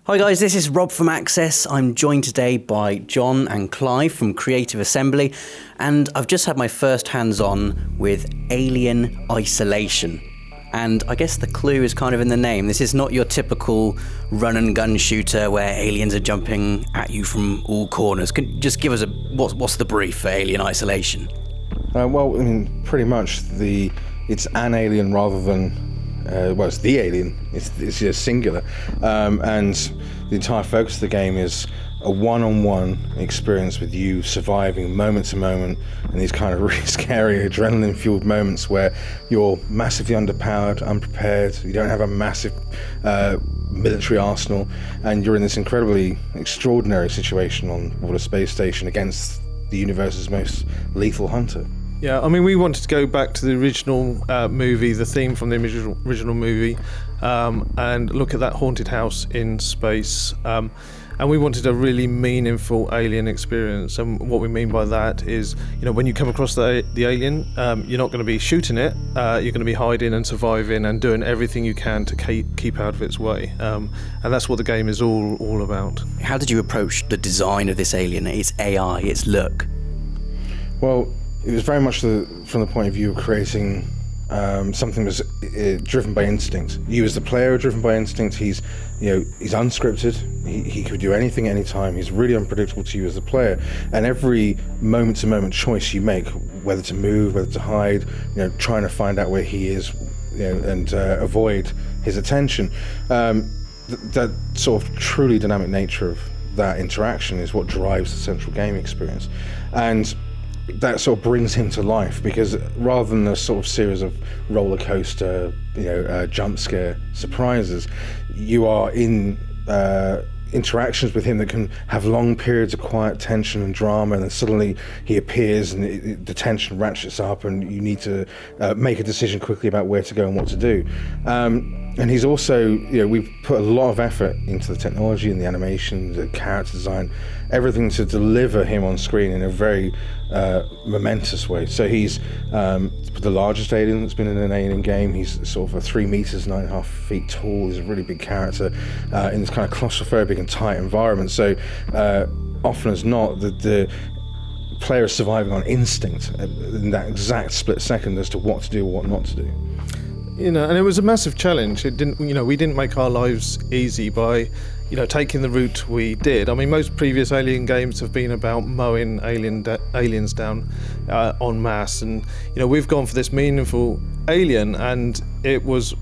Hi guys, this is Rob from Access. I'm joined today by John and Clive from Creative Assembly, and I've just had my first hands-on with Alien Isolation. And I guess the clue is kind of in the name. This is not your typical run-and-gun shooter where aliens are jumping at you from all corners. Can you just give us what's the brief for Alien Isolation? Pretty much it's an alien rather than it's the alien. It's just singular, and the entire focus of the game is a one-on-one experience with you surviving moment to moment in these kind of really scary adrenaline-fueled moments where you're massively underpowered, unprepared, you don't have a massive military arsenal, and you're in this incredibly extraordinary situation on board a space station against the universe's most lethal hunter. Yeah, we wanted to go back to the original movie, the theme from the original movie, and look at that haunted house in space. And we wanted a really meaningful alien experience. And what we mean by that is, when you come across the alien, you're not going to be shooting it. You're going to be hiding and surviving and doing everything you can to keep out of its way. And that's what the game is all about. How did you approach the design of this alien, its AI, its look? Well, it was very much from the point of view of creating something that was driven by instinct. You as the player are driven by instinct. He's unscripted. He could do anything anytime. He's really unpredictable to you as the player. And every moment-to-moment choice you make, whether to move, whether to hide, trying to find out where he is, and avoid his attention, that sort of truly dynamic nature of that interaction is what drives the central game experience. And that sort of brings him to life, because rather than a sort of series of roller coaster, jump scare surprises, you are in interactions with him that can have long periods of quiet tension and drama, and then suddenly he appears and the tension ratchets up and you need to make a decision quickly about where to go and what to do. And he's also, we've put a lot of effort into the technology and the animation, the character design, everything to deliver him on screen in a very momentous way. So he's the largest alien that's been in an Alien game. He's sort of a 3 meters, 9.5 feet tall. He's a really big character in this kind of claustrophobic and tight environment. So often as not, the player is surviving on instinct in that exact split second as to what to do or what not to do. And it was a massive challenge. It didn't, we didn't make our lives easy by, taking the route we did. Most previous Alien games have been about mowing aliens down en masse, and we've gone for this meaningful alien, and it was,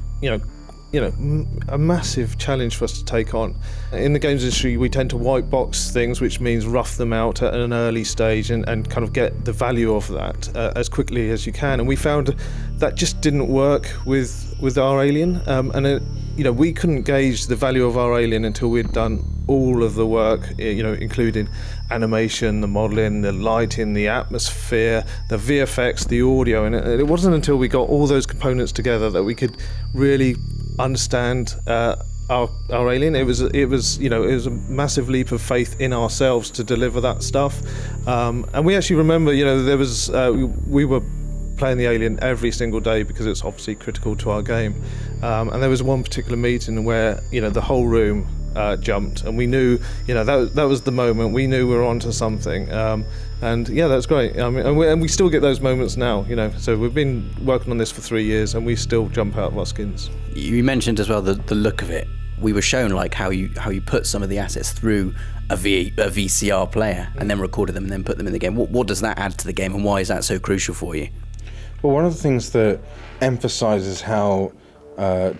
a massive challenge for us to take on. In the games industry, we tend to white box things, which means rough them out at an early stage and kind of get the value of that as quickly as you can. And we found that just didn't work with our alien. We couldn't gauge the value of our alien until we'd done all of the work, including animation, the modeling, the lighting, the atmosphere, the VFX, the audio. And it wasn't until we got all those components together that we could really understand our alien. It was a massive leap of faith in ourselves to deliver that stuff. And we actually remember, there was we were playing the alien every single day because it's obviously critical to our game. And there was one particular meeting where the whole room jumped, and we knew that was the moment. We knew we were onto something. And yeah, that's great. And we still get those moments now, So we've been working on this for 3 years, and we still jump out of our skins. You mentioned as well the look of it. We were shown how you put some of the assets through a VCR player and then recorded them and then put them in the game. What does that add to the game, and why is that so crucial for you? Well, one of the things that emphasises how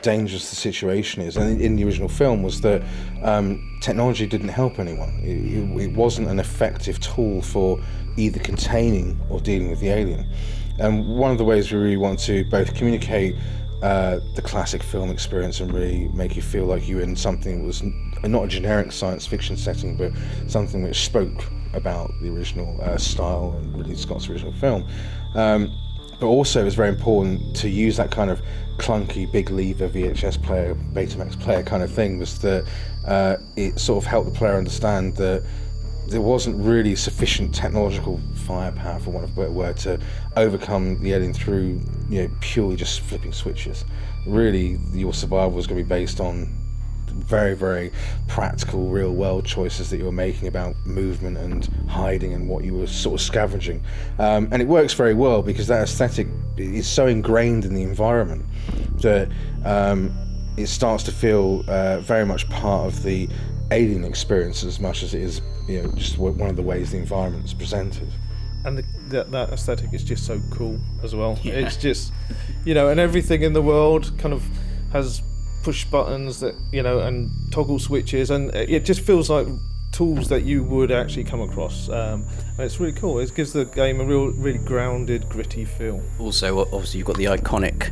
dangerous the situation is, and in the original film, was that technology didn't help anyone. It wasn't an effective tool for either containing or dealing with the alien. And one of the ways we really want to both communicate the classic film experience and really make you feel like you were in something that was not a generic science fiction setting, but something which spoke about the original style and Ridley Scott's original film. But also it's very important to use that kind of clunky big lever VHS player, Betamax player kind of thing, was that it sort of helped the player understand that there wasn't really sufficient technological firepower, for want of a better word, to overcome the alien through purely just flipping switches. Really, your survival was going to be based on very, very practical, real world choices that you were making about movement and hiding and what you were sort of scavenging. And it works very well because that aesthetic is so ingrained in the environment that it starts to feel very much part of the alien experience as much as it is, just one of the ways the environment is presented. And that aesthetic is just so cool as well. Yeah. It's just, and everything in the world kind of has push buttons that, and toggle switches, and it just feels like tools that you would actually come across. And it's really cool. It gives the game a really grounded, gritty feel. Also, obviously, you've got the iconic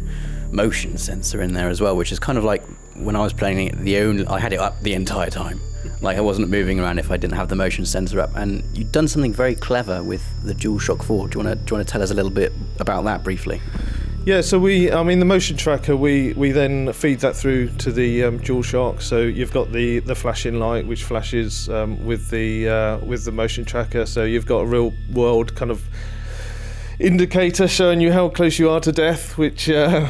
motion sensor in there as well, which is kind of like when I was playing it, I had it up the entire time. Like I wasn't moving around if I didn't have the motion sensor up. And you've done something very clever with the DualShock 4. Do you want to tell us a little bit about that briefly? Yeah, so the motion tracker, we then feed that through to the DualShock. So you've got the flashing light, which flashes with the motion tracker. So you've got a real world kind of indicator showing you how close you are to death, which is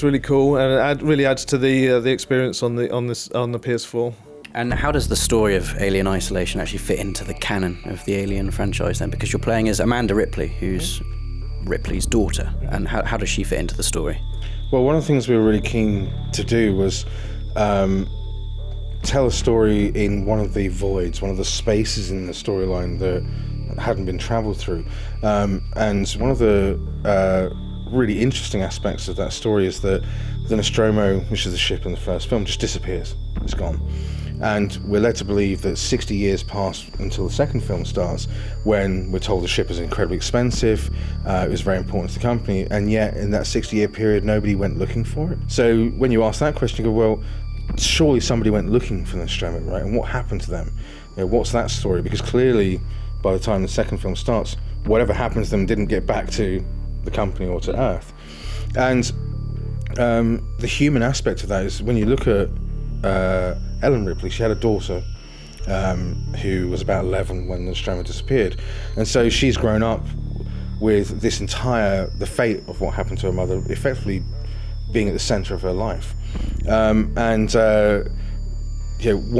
really cool, and it really adds to the experience on the PS4. And how does the story of Alien Isolation actually fit into the canon of the Alien franchise then? Because you're playing as Amanda Ripley, who's Ripley's daughter, and how does she fit into the story? Well, one of the things we were really keen to do was tell a story in one of the voids, one of the spaces in the storyline that hadn't been travelled through. And one of the really interesting aspects of that story is that the Nostromo, which is the ship in the first film, just disappears. It's gone. And we're led to believe that 60 years pass until the second film starts, when we're told the ship is incredibly expensive, it was very important to the company, and yet in that 60-year period nobody went looking for it. So when you ask that question, you go, well, surely somebody went looking for the Nostromo, right? And what happened to them? What's that story? Because clearly by the time the second film starts, whatever happened to them didn't get back to the company or to Earth. And the human aspect of that is, when you look at Ellen Ripley, she had a daughter who was about 11 when the Nostromo disappeared, and so she's grown up with this the fate of what happened to her mother effectively being at the centre of her life. What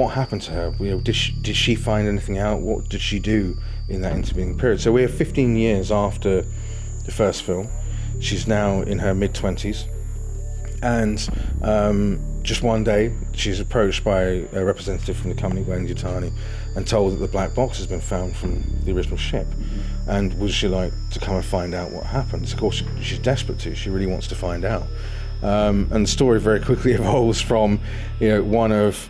happened to her? Did she find anything out? What did she do in that intervening period? So we're 15 years after the first film. She's now in her mid-20s, and just one day she's approached by a representative from the company, Gwen Yutani, and told that the black box has been found from the original ship, and would she like to come and find out what happened? Of course she's desperate to. She really wants to find out, and the story very quickly evolves from one of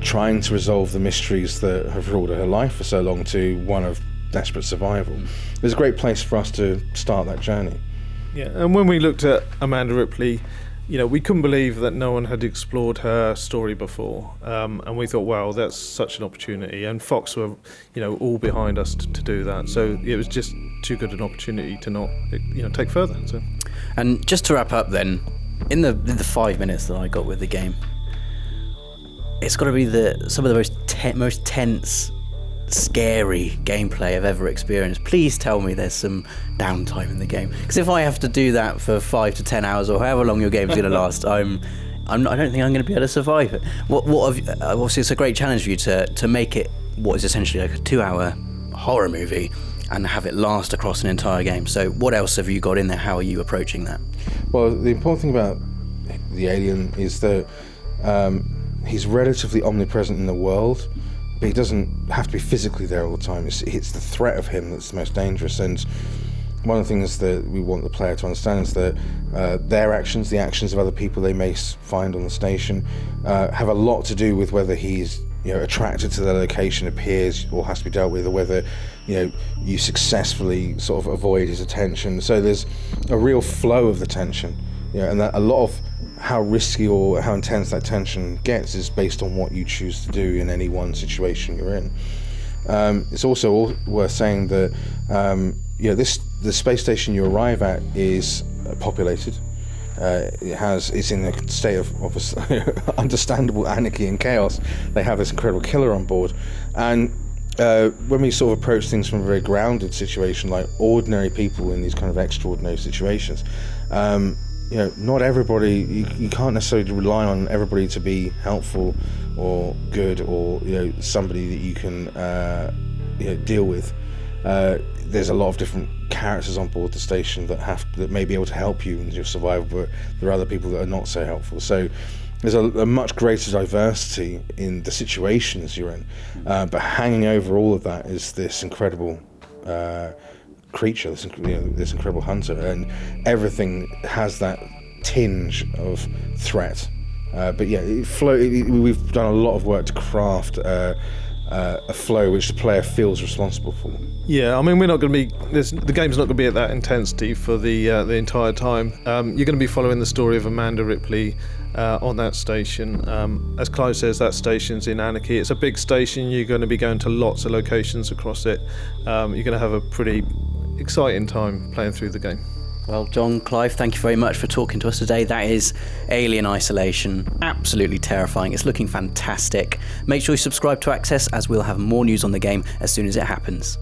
trying to resolve the mysteries that have ruled her life for so long to one of desperate survival. It was a great place for us to start that journey. Yeah, and when we looked at Amanda Ripley, we couldn't believe that no one had explored her story before, and we thought, wow, that's such an opportunity, and Fox were all behind us to do that, so it was just too good an opportunity to not take further. So. And just to wrap up then, in the 5 minutes that I got with the game, it's got to be some of the most tense, scary gameplay I've ever experienced. Please tell me there's some downtime in the game, because if I have to do that for 5 to 10 hours or however long your game's going to last, I don't think I'm going to be able to survive it. Obviously it's a great challenge for you to make it what is essentially like a 2-hour horror movie and have it last across an entire game. So what else have you got in there? How are you approaching that? Well, the important thing about the alien is that he's relatively omnipresent in the world, but he doesn't have to be physically there all the time. It's the threat of him that's the most dangerous. And one of the things that we want the player to understand is that their actions, the actions of other people they may find on the station, have a lot to do with whether he's attracted to their location, appears, or has to be dealt with, or whether you successfully sort of avoid his attention. So there's a real flow of the tension, and that a lot of how risky or how intense that tension gets is based on what you choose to do in any one situation you're in. It's also worth saying that the space station you arrive at is populated. It's in a state of understandable anarchy and chaos. They have this incredible killer on board, and when we sort of approach things from a very grounded situation, like ordinary people in these kind of extraordinary situations, not everybody, you can't necessarily rely on everybody to be helpful or good or somebody that you can deal with. There's a lot of different characters on board the station that may be able to help you in your survival, but there are other people that are not so helpful. So there's a much greater diversity in the situations you're in, but hanging over all of that is this incredible creature, this incredible hunter, and everything has that tinge of threat. But yeah, we've done a lot of work to craft a flow which the player feels responsible for. Yeah, I mean, we're not going to be. The game's not going to be at that intensity for the entire time. You're going to be following the story of Amanda Ripley on that station. As Clive says, that station's in Anarchy. It's a big station. You're going to be going to lots of locations across it. You're going to have a pretty exciting time playing through the game. Well, John, Clive, thank you very much for talking to us today. That is Alien Isolation. Absolutely terrifying. It's looking fantastic. Make sure you subscribe to Access, as we'll have more news on the game as soon as it happens.